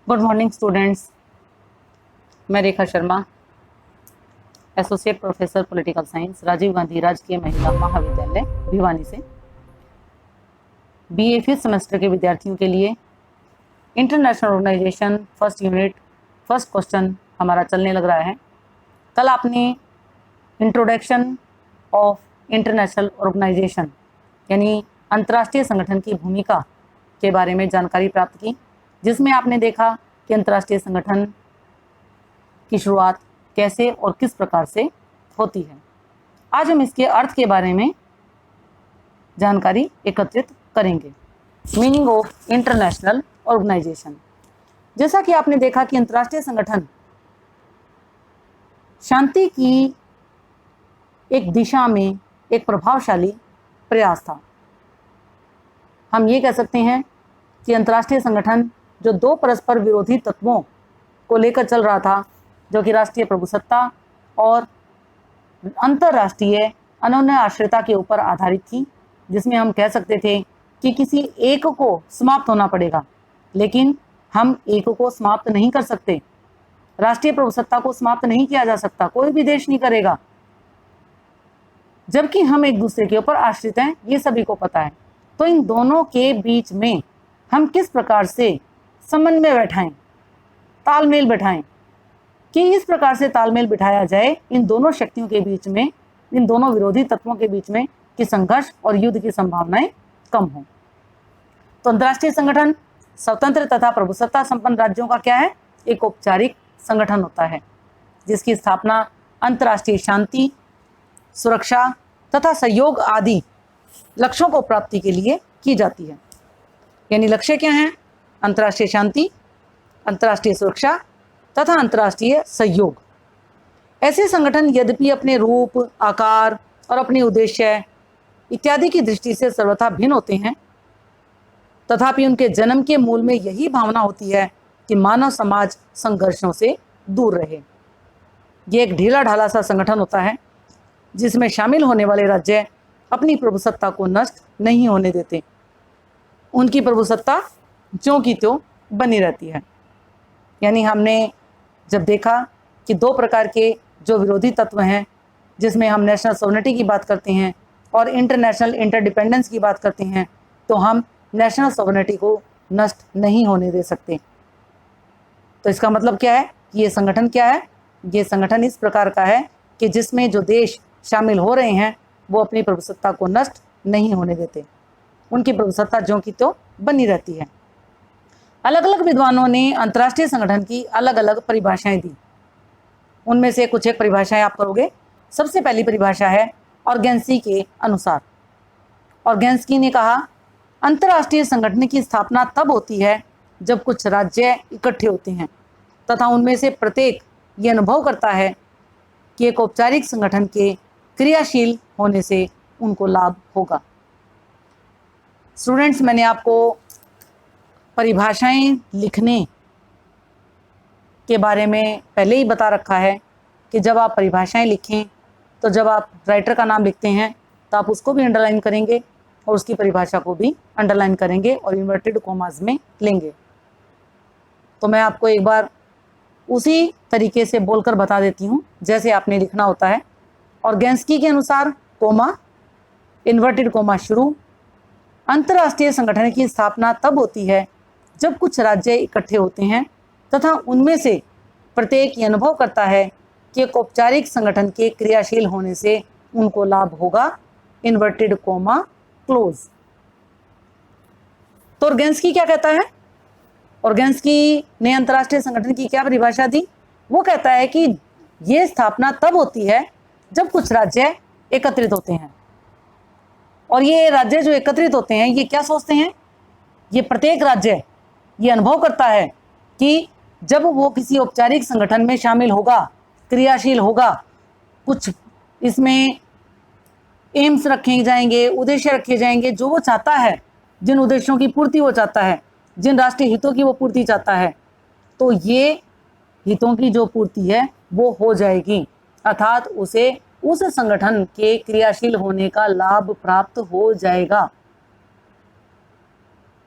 Good morning students. मैं Rekha Sharma, associate professor political science, Rajiv Gandhi राजकीय महिला महाविद्यालय भिवानी से। बीए फिफ्थ सेमेस्टर के विद्यार्थियों के लिए international organisation first unit first question हमारा चलने लग रहा है। कल आपने इंट्रोडक्शन ऑफ इंटरनेशनल ऑर्गेनाइजेशन यानी अंतर्राष्ट्रीय संगठन की भूमिका के बारे में जानकारी प्राप्त की, जिसमें आपने देखा कि अंतर्राष्ट्रीय संगठन की शुरुआत कैसे और किस प्रकार से होती है। आज हम इसके अर्थ के बारे में जानकारी एकत्रित करेंगे। Meaning of international organisation. जैसा कि आपने देखा कि अंतर्राष्ट्रीय संगठन शांति की एक दिशा में एक प्रभावशाली प्रयास था। हम ये कह सकते हैं कि अंतर्राष्ट्रीय संगठन जो दो परस्पर विरोधी तत्वों को लेकर चल रहा था, जो कि राष्ट्रीय प्रभुसत्ता और अंतर्राष्ट्रीय अनन्य आश्रिता के ऊपर आधारित थी, जिसमें हम कह सकते थे कि किसी एक को समाप्त होना पड़ेगा, लेकिन हम एक को समाप्त नहीं कर सकते। राष्ट्रीय प्रभुसत्ता को समाप्त नहीं किया जा सकता, कोई भी देश नहीं करेगा, जबकि हम एक दूसरे के ऊपर आश्रित हैं, ये सभी को पता है। तो इन दोनों के बीच में हम किस प्रकार से समन्वय बैठाएं, तालमेल बैठाएं, कि इस प्रकार से तालमेल बिठाया जाए इन दोनों शक्तियों के बीच में, इन दोनों विरोधी तत्वों के बीच में, कि संघर्ष और युद्ध की संभावनाएं कम हो। तो अंतर्राष्ट्रीय संगठन स्वतंत्र तथा प्रभुसत्ता संपन्न राज्यों का क्या है? एक औपचारिक संगठन होता है, जिसकी स्थापना अंतर्राष्ट्रीय शांति, सुरक्षा तथा सहयोग आदि लक्ष्यों को प्राप्ति के लिए की जाती है। यानी लक्ष्य क्या हैं? अंतर्राष्ट्रीय शांति, अंतर्राष्ट्रीय सुरक्षा तथा अंतर्राष्ट्रीय सहयोग। ऐसे संगठन यद्यपि अपने रूप, आकार और अपने उद्देश्य इत्यादि की दृष्टि से सर्वथा भिन्न होते हैं, तथापि उनके जन्म के मूल में यही भावना होती है कि मानव समाज संघर्षों से दूर रहे। ये एक ढीला ढाला सा संगठन होता है, जिसमें शामिल होने वाले राज्य अपनी प्रभुसत्ता को नष्ट नहीं होने देते। उनकी प्रभुसत्ता ज्यों की त्यों बनी रहती है। यानी हमने जब देखा कि दो प्रकार के जो विरोधी तत्व हैं, जिसमें हम नेशनल सॉवरेनिटी की बात करते हैं और इंटरनेशनल इंटरडिपेंडेंस की बात करते हैं, तो हम नेशनल सॉवरेनिटी को नष्ट नहीं होने दे सकते। तो इसका मतलब क्या है? ये संगठन क्या है? ये संगठन इस प्रकार का है कि जिसमें जो देश शामिल हो रहे हैं वो अपनी प्रभुसत्ता को नष्ट नहीं होने देते, उनकी प्रभुसत्ता ज्यों की त्यों बनी रहती है। अलग अलग विद्वानों ने अंतर्राष्ट्रीय संगठन की अलग अलग परिभाषाएं दी। उनमें से कुछ एक परिभाषाएं आप करोगे। सबसे पहली परिभाषा है ऑर्गेन्सी के अनुसार। ऑर्गेन्स्की ने कहा, अंतर्राष्ट्रीय संगठन की स्थापना तब होती है जब कुछ राज्य इकट्ठे होते हैं तथा उनमें से प्रत्येक ये अनुभव करता है कि एक औपचारिक संगठन के क्रियाशील होने से उनको लाभ होगा। स्टूडेंट्स, मैंने आपको परिभाषाएं लिखने के बारे में पहले ही बता रखा है कि जब आप परिभाषाएं लिखें, तो जब आप राइटर का नाम लिखते हैं तो आप उसको भी अंडरलाइन करेंगे और उसकी परिभाषा को भी अंडरलाइन करेंगे और इन्वर्टेड कॉमास में लेंगे। तो मैं आपको एक बार उसी तरीके से बोलकर बता देती हूँ जैसे आपने लिखना होता है। ऑर्गेन्स्की के अनुसार, कोमा, इन्वर्टेड कोमा शुरू, अंतर्राष्ट्रीय संगठन की स्थापना तब होती है जब कुछ राज्य इकट्ठे होते हैं तथा उनमें से प्रत्येक ये अनुभव करता है कि एक औपचारिक संगठन के क्रियाशील होने से उनको लाभ होगा, इन्वर्टेड कोमा क्लोज। तो ऑर्गेन्स्की क्या कहता है? ऑर्गेन्स्की ने अंतर्राष्ट्रीय संगठन की क्या परिभाषा दी? वो कहता है कि ये स्थापना तब होती है जब कुछ राज्य एकत्रित होते हैं, और ये राज्य जो एकत्रित होते हैं ये क्या सोचते हैं? ये प्रत्येक राज्य ये अनुभव करता है कि जब वो किसी औपचारिक संगठन में शामिल होगा, क्रियाशील होगा, कुछ इसमें एम्स रखे जाएंगे, उद्देश्य रखे जाएंगे, जो वो चाहता है, जिन उद्देश्यों की पूर्ति वो चाहता है, जिन राष्ट्रीय हितों की वो पूर्ति चाहता है, तो ये हितों की जो पूर्ति है वो हो जाएगी, अर्थात उसे उस संगठन के क्रियाशील होने का लाभ प्राप्त हो जाएगा।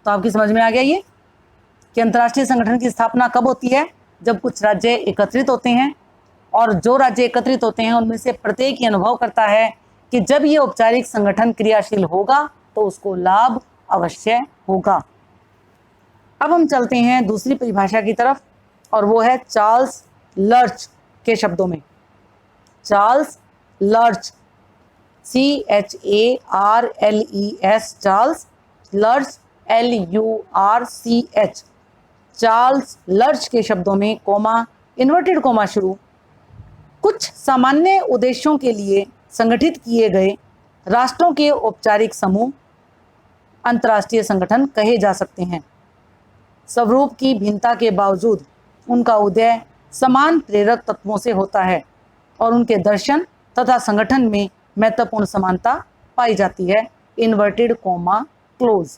तो आपकी समझ में आ गया ये? कि अंतर्राष्ट्रीय संगठन की स्थापना कब होती है? जब कुछ राज्य एकत्रित होते हैं, और जो राज्य एकत्रित होते हैं उनमें से प्रत्येक ये अनुभव करता है कि जब ये औपचारिक संगठन क्रियाशील होगा तो उसको लाभ अवश्य होगा। अब हम चलते हैं दूसरी परिभाषा की तरफ, और वो है चार्ल्स लर्च के शब्दों में। Charles lurch, CHARLES, Charles lurch, LURCH, Charles lurch के शब्दों में, कोमा, इन्वर्टेड कोमा शुरू, कुछ सामान्य उद्देश्यों के लिए संगठित किए गए राष्ट्रों के औपचारिक समूह अंतर्राष्ट्रीय संगठन कहे जा सकते हैं। स्वरूप की भिन्नता के बावजूद उनका उदय समान प्रेरक तत्वों से होता है और उनके दर्शन तथा संगठन में महत्वपूर्ण समानता पाई जाती है। Inverted coma close.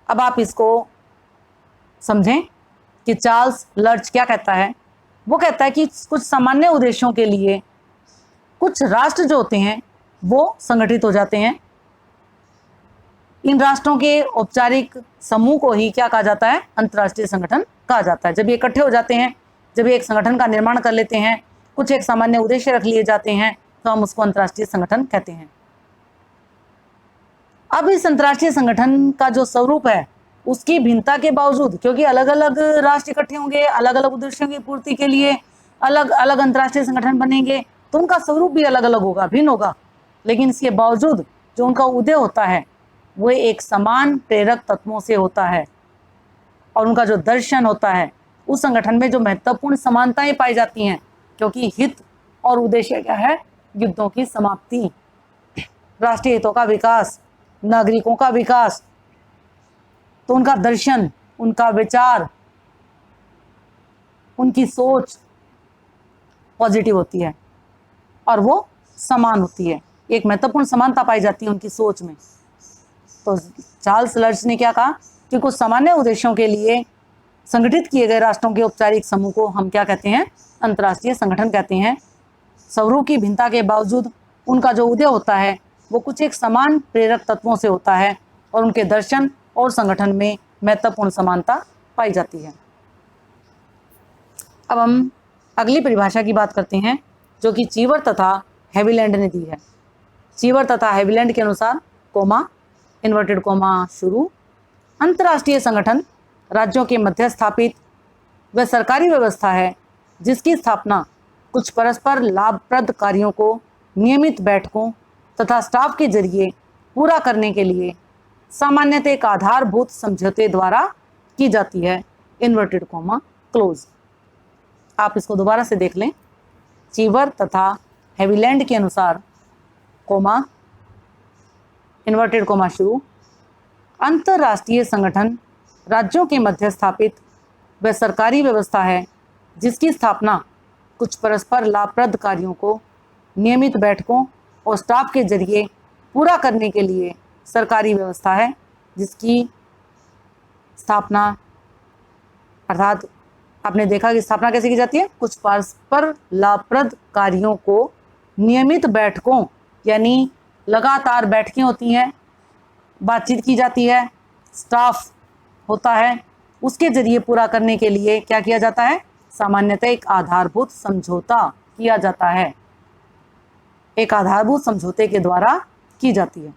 अब आप इसको समझें कि चार्ल्स लर्च क्या कहता है। वो कहता है कि कुछ सामान्य उद्देश्यों के लिए कुछ राष्ट्र जो होते हैं वो संगठित हो जाते हैं। इन राष्ट्रों के औपचारिक समूह को ही क्या कहा जाता है? अंतर्राष्ट्रीय संगठन कहा जाता है। जब ये इकट्ठे हो जाते हैं, जब ये एक संगठन का निर्माण कर लेते हैं, कुछ एक सामान्य उद्देश्य रख लिए जाते हैं, तो हम उसको अंतर्राष्ट्रीय संगठन कहते हैं। अब इस अंतर्राष्ट्रीय संगठन का जो स्वरूप है उसकी भिन्नता के बावजूद, क्योंकि अलग अलग राष्ट्र इकट्ठे होंगे, अलग अलग उद्देश्यों की पूर्ति के लिए अलग अलग अंतर्राष्ट्रीय संगठन बनेंगे, तो उनका स्वरूप भी अलग अलग होगा, भिन्न होगा, लेकिन इसके बावजूद जो उनका उदय होता है वो एक समान प्रेरक तत्वों से होता है, और उनका जो दर्शन होता है उस संगठन में जो महत्वपूर्ण समानताएं पाई जाती हैं, क्योंकि हित और उद्देश्य क्या है? युद्धों की समाप्ति, राष्ट्रीय हितों का विकास, नागरिकों का विकास, तो उनका दर्शन, उनका विचार, उनकी सोच पॉजिटिव होती है और वो समान होती है। एक महत्वपूर्ण समानता पाई जाती है उनकी सोच में। तो चार्ल्स लर्च ने क्या कहा कि कुछ सामान्य उद्देश्यों के लिए संगठित किए गए राष्ट्रों के औपचारिक समूह को हम क्या कहते हैं? अंतर्राष्ट्रीय संगठन कहते हैं। स्वरूप की भिन्नता के बावजूद उनका जो उदय होता है वो कुछ एक समान प्रेरक तत्वों से होता है और उनके दर्शन और संगठन में महत्वपूर्ण समानता पाई जाती है। अब हम अगली परिभाषा की बात करते हैं जो कि चीवर तथा हैविलैंड ने दी है। चीवर तथा हैविलैंड के अनुसार, कोमा, इन्वर्टेड कोमा शुरू, अंतर्राष्ट्रीय संगठन राज्यों के मध्य स्थापित वह सरकारी व्यवस्था है जिसकी स्थापना कुछ परस्पर लाभप्रद कार्यों को नियमित बैठकों तथा स्टाफ के जरिए पूरा करने के लिए सामान्यतः एक आधारभूत समझौते द्वारा की जाती है। Inverted coma close. आप इसको दोबारा से देख लें। चीवर तथा हैविलैंड के अनुसार, कोमा, इन्वर्टेड कोमा शुरू, अंतर्राष्ट्रीय संगठन राज्यों के मध्य स्थापित वह सरकारी व्यवस्था है जिसकी स्थापना कुछ परस्पर लाभप्रद कार्यों को नियमित बैठकों और स्टाफ के जरिए पूरा करने के लिए सरकारी व्यवस्था है जिसकी स्थापना, अर्थात आपने देखा कि स्थापना कैसे की जाती है? कुछ परस्पर लाभप्रद कार्यों को नियमित बैठकों, यानी लगातार बैठकें होती हैं, बातचीत की जाती है, स्टाफ होता है, उसके जरिए पूरा करने के लिए क्या किया जाता है? सामान्यतः एक आधारभूत समझौता किया जाता है, एक आधारभूत समझौते के द्वारा की जाती है।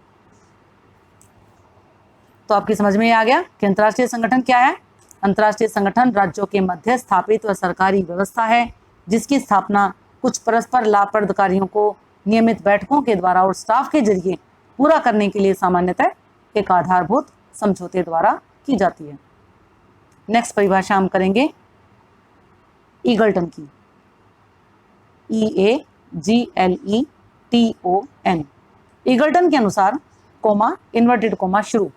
तो आपकी समझ में आ गया कि अंतर्राष्ट्रीय संगठन क्या है? अंतर्राष्ट्रीय संगठन राज्यों के मध्य स्थापित व सरकारी व्यवस्था है जिसकी स्थापना कुछ परस्पर लाभप्रद कार्यों को नियमित बैठकों के द्वारा और स्टाफ के जरिए पूरा करने के लिए सामान्यतः एक आधारभूत समझौते द्वारा की जाती है। नेक्स्ट परिभाषा हम करेंगे ईगल्टन की, EAGLETON। ईगल्टन के अनुसार, कोमा, इन्वर्टेड कोमा शुरू,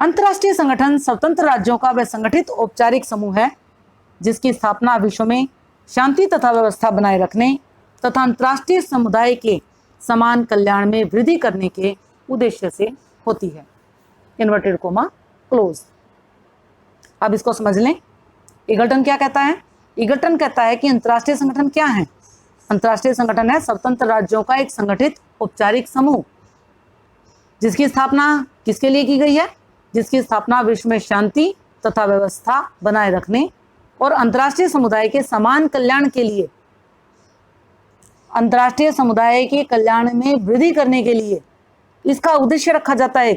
अंतर्राष्ट्रीय संगठन स्वतंत्र राज्यों का वह संगठित औपचारिक समूह है जिसकी स्थापना विश्व में शांति तथा व्यवस्था बनाए रखने तथा अंतर्राष्ट्रीय समुदाय के समान कल्याण में वृद्धि करने के उद्देश्य से होती है। Inverted coma close. अब इसको समझ लें, ईगल्टन क्या कहता है? ईगल्टन कहता है कि अंतर्राष्ट्रीय संगठन क्या है? अंतर्राष्ट्रीय संगठन है स्वतंत्र राज्यों का एक संगठित औपचारिक समूह जिसकी स्थापना किसके लिए की गई है? जिसकी स्थापना विश्व में शांति तथा व्यवस्था बनाए रखने और अंतर्राष्ट्रीय समुदाय के समान कल्याण के लिए, अंतर्राष्ट्रीय समुदाय के कल्याण में वृद्धि करने के लिए इसका उद्देश्य रखा जाता है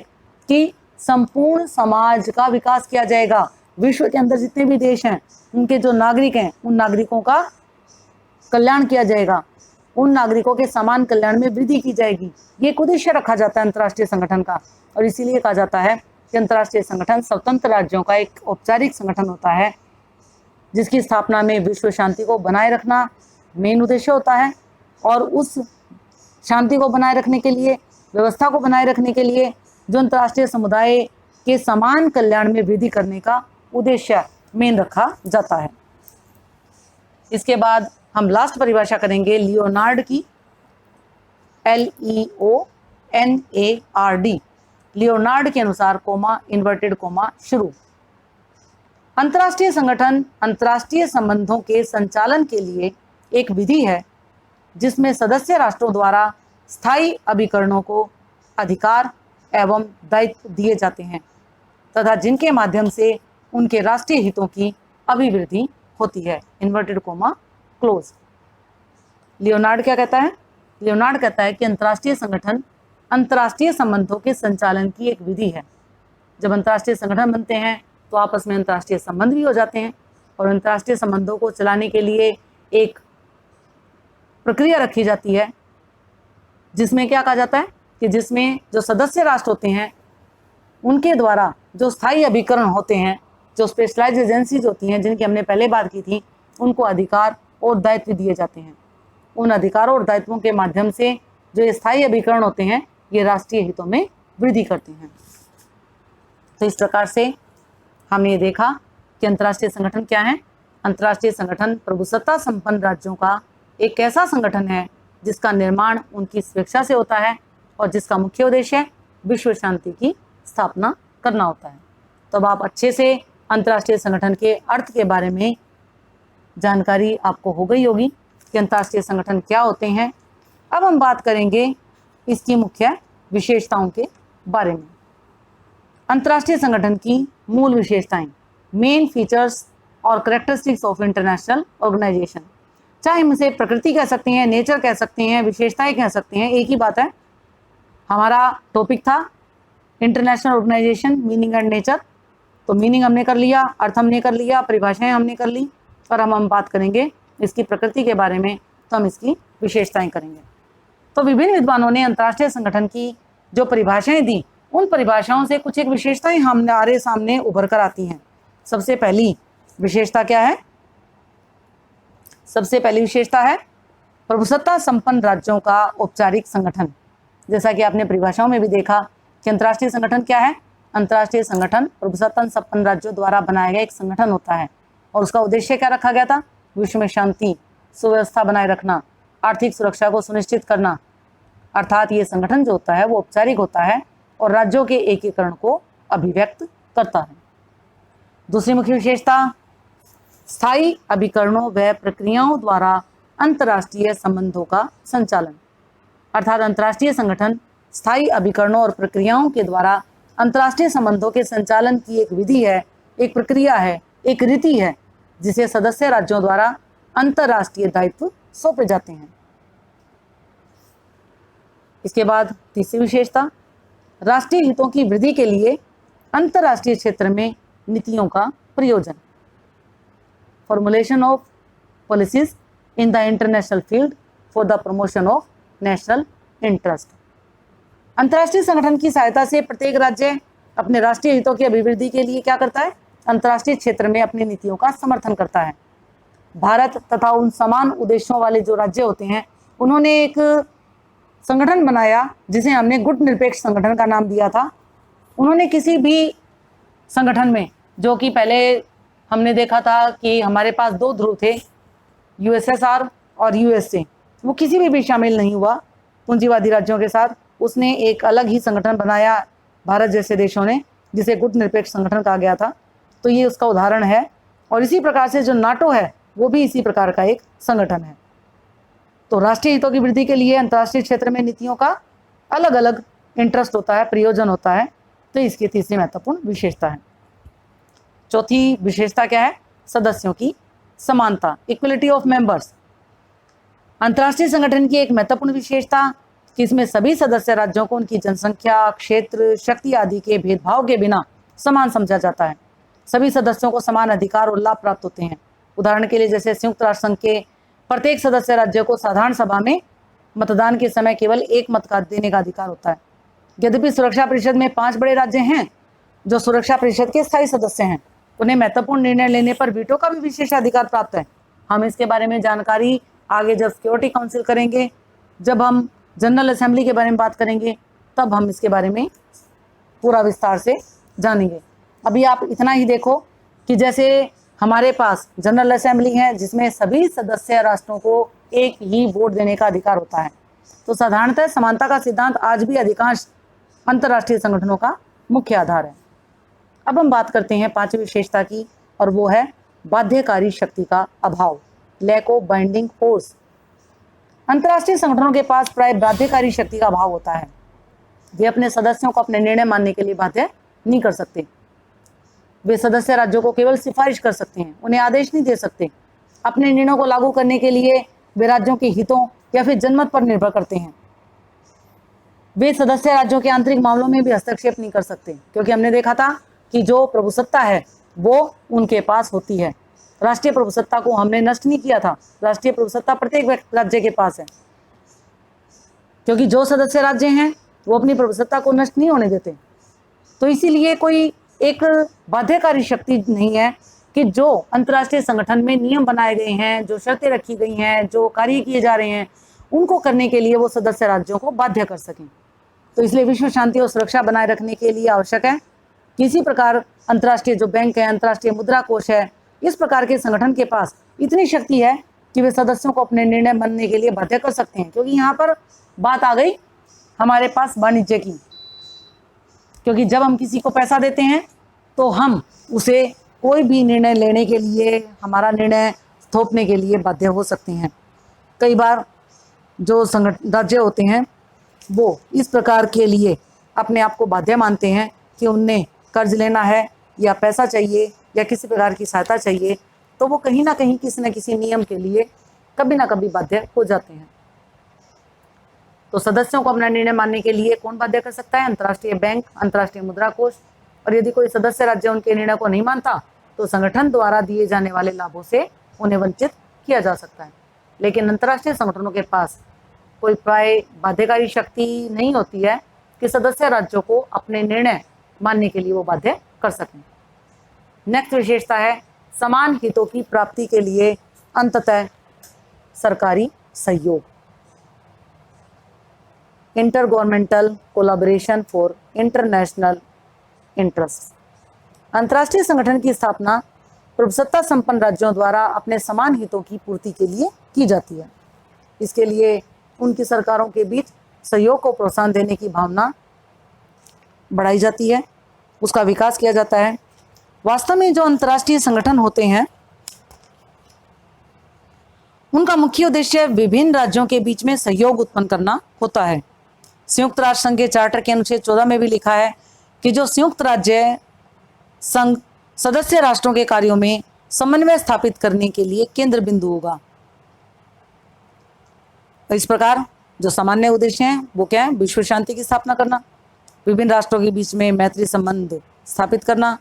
कि संपूर्ण समाज का विकास किया जाएगा। विश्व के अंदर जितने भी देश हैं उनके जो नागरिक हैं उन नागरिकों का कल्याण किया जाएगा, उन नागरिकों के समान कल्याण में वृद्धि की जाएगी। ये एक उद्देश्य रखा जाता है अंतर्राष्ट्रीय संगठन का, और इसीलिए कहा जाता है कि अंतर्राष्ट्रीय संगठन स्वतंत्र राज्यों का एक औपचारिक संगठन होता है, जिसकी स्थापना में विश्व शांति को बनाए रखना मेन उद्देश्य होता है, और उस शांति को बनाए रखने के लिए, व्यवस्था को बनाए रखने के लिए जो अंतर्राष्ट्रीय समुदाय के समान कल्याण में वृद्धि करने का उद्देश्य मेन रखा जाता है। इसके बाद हम लास्ट परिभाषा करेंगे लियोनार्ड की, LEONARD। लियोनार्ड के अनुसार कोमा, इन्वर्टेड कोमा शुरू। अंतर्राष्ट्रीय संगठन अंतर्राष्ट्रीय संबंधों के संचालन के लिए एक विधि है जिसमें सदस्य राष्ट्रों द्वारा स्थायी अभिकरणों को अधिकार एवं दायित्व दिए जाते हैं तथा जिनके माध्यम से उनके राष्ट्रीय हितों की अभिवृद्धि होती है। Inverted coma close. लियोनार्ड क्या कहता है? लियोनार्ड कहता है कि अंतर्राष्ट्रीय संगठन अंतर्राष्ट्रीय संबंधों के संचालन की एक विधि है। जब अंतर्राष्ट्रीय संगठन बनते हैं तो आपस में अंतर्राष्ट्रीय संबंध भी हो जाते हैं, और अंतर्राष्ट्रीय संबंधों को चलाने के लिए एक प्रक्रिया रखी जाती है, जिसमें क्या कहा जाता है कि जिसमें जो सदस्य राष्ट्र होते हैं उनके द्वारा जो स्थायी अभिकरण होते हैं, जो स्पेशलाइज्ड एजेंसीज होती हैं जिनकी हमने पहले बात की थी, उनको अधिकार और दायित्व दिए जाते हैं। उन अधिकारों और दायित्वों के माध्यम से जो ये स्थायी अभिकरण होते हैं ये राष्ट्रीय हितों में वृद्धि करते हैं। तो इस प्रकार से हमने ये देखा कि अंतर्राष्ट्रीय संगठन क्या है। अंतर्राष्ट्रीय संगठन प्रभुसत्ता संपन्न राज्यों का एक ऐसा संगठन है जिसका निर्माण उनकी स्वेच्छा से होता है और जिसका मुख्य उद्देश्य विश्व शांति की स्थापना करना होता है। तो अब आप अच्छे से अंतर्राष्ट्रीय संगठन के अर्थ के बारे में जानकारी आपको हो गई होगी कि अंतर्राष्ट्रीय संगठन क्या होते हैं। अब हम बात करेंगे इसकी मुख्य विशेषताओं के बारे में। अंतर्राष्ट्रीय संगठन की मूल विशेषताएं, मेन फीचर्स और कैरेक्टरिस्टिक्स ऑफ इंटरनेशनल ऑर्गेनाइजेशन। चाहे हम इसे प्रकृति कह सकते हैं, नेचर कह सकते हैं, विशेषताएं कह सकते हैं, एक ही बात है। हमारा टॉपिक था international organisation, meaning and nature. तो मीनिंग हमने कर लिया, अर्थ हमने कर लिया, परिभाषाएं हमने कर ली, और हम बात करेंगे इसकी प्रकृति के बारे में, तो हम इसकी विशेषताएं करेंगे। तो विभिन्न विद्वानों ने अंतर्राष्ट्रीय संगठन की जो परिभाषाएं दी, उन परिभाषाओं से कुछ एक विशेषताएं हमारे सामने उभर कर आती हैं। सबसे पहली विशेषता क्या है? सबसे पहली विशेषता है प्रभुसत्ता संपन्न राज्यों का औपचारिक संगठन। जैसा कि आपने परिभाषाओं में भी देखा कि अंतर्राष्ट्रीय संगठन क्या है। अंतर्राष्ट्रीय संगठन प्रभुसत्ता संपन्न राज्यों द्वारा बनाया गया एक संगठन होता है, और उसका उद्देश्य क्या रखा गया था? विश्व में शांति, सुव्यवस्था बनाए रखना, आर्थिक सुरक्षा को सुनिश्चित करना। अर्थात ये संगठन जो होता है वो औपचारिक होता है और राज्यों के एकीकरण को अभिव्यक्त करता है। दूसरी मुख्य विशेषता, स्थायी अभिकरणों व प्रक्रियाओं द्वारा अंतर्राष्ट्रीय संबंधों का संचालन। अर्थात अंतर्राष्ट्रीय संगठन स्थायी अभिकरणों और प्रक्रियाओं के द्वारा अंतर्राष्ट्रीय संबंधों के संचालन की एक विधि है, एक प्रक्रिया है, एक रीति है, जिसे सदस्य राज्यों द्वारा अंतर्राष्ट्रीय दायित्व सौंपे जाते हैं। इसके बाद तीसरी विशेषता, राष्ट्रीय हितों की वृद्धि के लिए अंतर्राष्ट्रीय क्षेत्र में नीतियों का प्रयोजन। Formulation of policies in the international field for the promotion of national interest. अंतर्राष्ट्रीय संगठन की सहायता से प्रत्येक राज्य अपने राष्ट्रीय हितों की अभिवृद्धि के लिए क्या करता है? अंतर्राष्ट्रीय क्षेत्र में अपनी नीतियों का समर्थन करता है। भारत तथा उन समान उद्देश्यों वाले जो राज्य होते हैं उन्होंने एक संगठन बनाया जिसे हमने गुट निरपेक्ष संगठन का नाम दिया था। उन्होंने किसी भी संगठन में, जो कि पहले हमने देखा था कि हमारे पास दो ध्रुव थे, USSR और USA, वो किसी में भी शामिल नहीं हुआ पूंजीवादी राज्यों के साथ। उसने एक अलग ही संगठन बनाया भारत जैसे देशों ने, जिसे गुट निरपेक्ष संगठन कहा गया था। तो ये उसका उदाहरण है। और इसी प्रकार से जो नाटो है वो भी इसी प्रकार का एक संगठन है। तो राष्ट्रीय हितों की वृद्धि के लिए अंतर्राष्ट्रीय क्षेत्र में नीतियों का अलग अलग इंटरेस्ट होता है, प्रयोजन होता है। तो इसकी तीसरी महत्वपूर्ण विशेषता है। चौथी विशेषता क्या है? सदस्यों की समानता, इक्वलिटी ऑफ मेंबर्स। अंतर्राष्ट्रीय संगठन की एक महत्वपूर्ण विशेषता कि इसमें सभी सदस्य राज्यों को उनकी जनसंख्या, क्षेत्र, शक्ति आदि के भेदभाव के बिना समान समझा जाता है। सभी सदस्यों को समान अधिकार और लाभ प्राप्त होते हैं। उदाहरण के लिए जैसे संयुक्त राष्ट्र संघ के प्रत्येक सदस्य राज्य को साधारण सभा में मतदान के समय केवल एक मत का देने का अधिकार होता है। यद्यपि सुरक्षा परिषद में 5 बड़े राज्य हैं जो सुरक्षा परिषद के स्थायी सदस्य हैं, उन्हें महत्वपूर्ण निर्णय लेने पर वीटो का भी विशेषाधिकार प्राप्त है। हम इसके बारे में जानकारी आगे जब सिक्योरिटी काउंसिल करेंगे, जब हम जनरल असेंबली के बारे में बात करेंगे, तब हम इसके बारे में पूरा विस्तार से जानेंगे। अभी आप इतना ही देखो कि जैसे हमारे पास जनरल असेंबली है जिसमें सभी सदस्य राष्ट्रों को एक ही वोट देने का अधिकार होता है, तो साधारणतः समानता का सिद्धांत आज भी अधिकांश अंतर्राष्ट्रीय संगठनों का मुख्य आधार है। अब हम बात करते हैं 5वीं विशेषता की, और वो है बाध्यकारी शक्ति का अभाव, लैक ऑफ बाइंडिंग फोर्स। अंतर्राष्ट्रीय संगठनों के पास प्राय बाध्यकारी शक्ति का अभाव होता है। वे अपने सदस्यों को अपने निर्णय मानने के लिए बाध्य नहीं कर सकते। वे सदस्य राज्यों को केवल सिफारिश कर सकते हैं, उन्हें आदेश नहीं दे सकते। अपने निर्णयों को लागू करने के लिए वे राज्यों के हितों या फिर जनमत पर निर्भर करते हैं। वे सदस्य राज्यों के आंतरिक मामलों में भी हस्तक्षेप नहीं कर सकते, क्योंकि हमने देखा था कि जो प्रभुसत्ता है वो उनके पास होती है। राष्ट्रीय प्रभुसत्ता को हमने नष्ट नहीं किया था, राष्ट्रीय प्रभुसत्ता प्रत्येक राज्य के पास है, क्योंकि जो सदस्य राज्य हैं वो अपनी प्रभुसत्ता को नष्ट नहीं होने देते। तो इसीलिए कोई एक बाध्यकारी शक्ति नहीं है कि जो अंतर्राष्ट्रीय संगठन में नियम बनाए गए हैं, जो शर्तें रखी गई हैं, जो कार्य किए जा रहे हैं, उनको करने के लिए वो सदस्य राज्यों को बाध्य कर सकें। तो इसलिए विश्व शांति और सुरक्षा बनाए रखने के लिए आवश्यक है किसी प्रकार अंतर्राष्ट्रीय जो बैंक है, अंतर्राष्ट्रीय मुद्रा कोष है, इस प्रकार के संगठन के पास इतनी शक्ति है कि वे सदस्यों को अपने निर्णय मानने के लिए बाध्य कर सकते हैं। क्योंकि यहाँ पर बात आ गई हमारे पास वाणिज्य की, क्योंकि जब हम किसी को पैसा देते हैं तो हम उसे कोई भी निर्णय लेने के लिए, हमारा निर्णय थोपने के लिए बाध्य हो सकते हैं। कई बार जो राज्य होते हैं वो इस प्रकार के लिए अपने आप को बाध्य मानते हैं कि उन्हें कर्ज लेना है या पैसा चाहिए या किसी प्रकार की सहायता चाहिए, तो वो कहीं ना कहीं किसी न किसी नियम के लिए कभी ना कभी बाध्य हो जाते हैं। तो सदस्यों को अपना निर्णय मानने के लिए कौन बाध्य कर सकता है? अंतर्राष्ट्रीय बैंक, अंतर्राष्ट्रीय मुद्रा कोष। और यदि कोई सदस्य राज्य उनके निर्णय को नहीं मानता तो संगठन द्वारा दिए जाने वाले लाभों से उन्हें वंचित किया जा सकता है। लेकिन अंतर्राष्ट्रीय संगठनों के पास कोई प्राय बाध्यकारी शक्ति नहीं होती है कि सदस्य राज्यों को अपने निर्णय मानने के लिए वो बाध्य कर सकें। नेक्स्ट विशेषता है समान हितों की प्राप्ति के लिए अंततः सरकारी सहयोग, inter governmental collaboration for international interest. अंतर्राष्ट्रीय संगठन की स्थापना प्रभुसत्ता संपन्न राज्यों द्वारा अपने समान हितों की पूर्ति के लिए की जाती है। इसके लिए उनकी सरकारों के बीच सहयोग को प्रोत्साहन देने की भावना बढ़ाई जाती है, उसका विकास किया जाता है। वास्तव में जो अंतर्राष्ट्रीय संगठन होते हैं उनका मुख्य उद्देश्य विभिन्न राज्यों के बीच में सहयोग उत्पन्न करना होता है। संयुक्त राष्ट्र संघ के चार्टर के अनुच्छेद 14 में भी लिखा है कि जो संयुक्त राज्य संघ सदस्य राष्ट्रों के कार्यों में समन्वय स्थापित करने के लिए केंद्र बिंदु होगा। तो इस प्रकार जो सामान्य उद्देश्य हैं वो क्या है? विश्व शांति की स्थापना करना, विभिन्न राष्ट्रों के बीच में मैत्री संबंध स्थापित करना,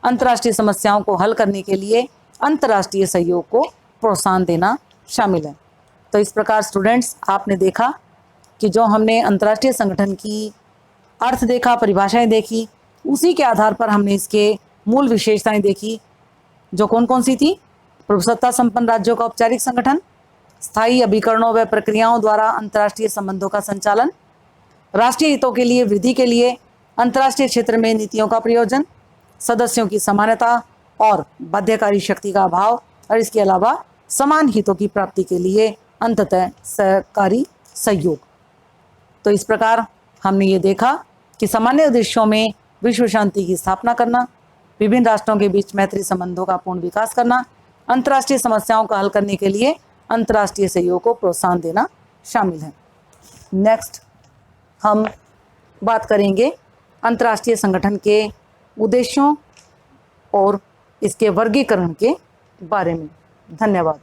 अंतर्राष्ट्रीय समस्याओं को हल करने के लिए अंतर्राष्ट्रीय सहयोग को प्रोत्साहन देना शामिल है। तो इस प्रकार स्टूडेंट्स आपने देखा कि जो हमने अंतर्राष्ट्रीय संगठन की अर्थ देखा, परिभाषाएं देखी, उसी के आधार पर हमने इसके मूल विशेषताएं देखी, जो कौन कौन सी थी? प्रभुसत्ता संपन्न राज्यों का औपचारिक संगठन, स्थायी अभिकरणों व प्रक्रियाओं द्वारा अंतर्राष्ट्रीय संबंधों का संचालन, राष्ट्रीय हितों के लिए वृद्धि के लिए अंतर्राष्ट्रीय क्षेत्र में नीतियों का प्रयोजन, सदस्यों की समानता और बाध्यकारी शक्ति का अभाव, और इसके अलावा समान हितों की प्राप्ति के लिए अंततः सरकारी सहयोग। तो इस प्रकार हमने ये देखा कि सामान्य उद्देश्यों में विश्व शांति की स्थापना करना, विभिन्न राष्ट्रों के बीच मैत्री संबंधों का पूर्ण विकास करना, अंतर्राष्ट्रीय समस्याओं का हल करने के लिए अंतर्राष्ट्रीय सहयोग को प्रोत्साहन देना शामिल है। नेक्स्ट हम बात करेंगे अंतर्राष्ट्रीय संगठन के उद्देश्यों और इसके वर्गीकरण के बारे में। धन्यवाद।